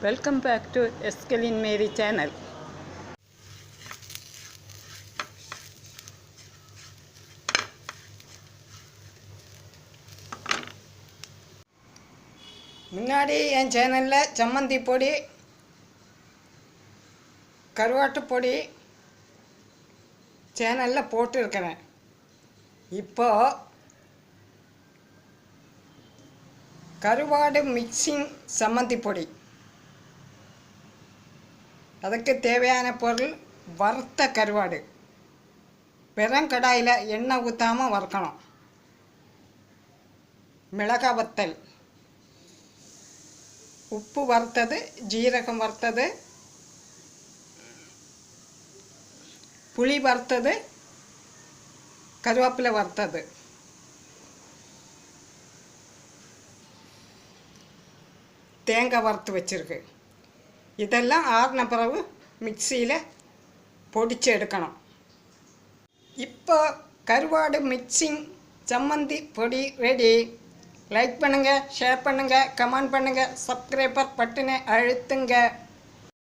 Welcome back to Eskelin Mary channel. முன்னாடி என் சேனலில் சம்மந்தி பொடி கருவாட்டு பொடி சேனலில் போட்டுருக்கிறேன். இப்போது கருவாடு மிக்சிங் சம்மந்தி பொடி, அதுக்கு தேவையான பொருள் வறுத்த கருவாடு. வெறும் கடாயில் எண்ணெய் ஊற்றாமல் வறுக்கணும். மிளகாய் வத்தல், உப்பு வறுத்தது, ஜீரகம் வறுத்தது, புளி வறுத்தது, கருவேப்பிலை வறுத்தது, தேங்காய் வறுத்து வச்சுருக்கு. இதெல்லாம் ஆறின பிறகு மிக்சியில் பொடிச்சு எடுக்கணும். இப்போ கருவாடு மிக்சிங் சம்மந்தி பொடி ரெடி. லைக் பண்ணுங்கள், ஷேர் பண்ணுங்கள், கமெண்ட் பண்ணுங்கள், சப்ஸ்கிரைபர் பட்டனை அழுத்துங்க.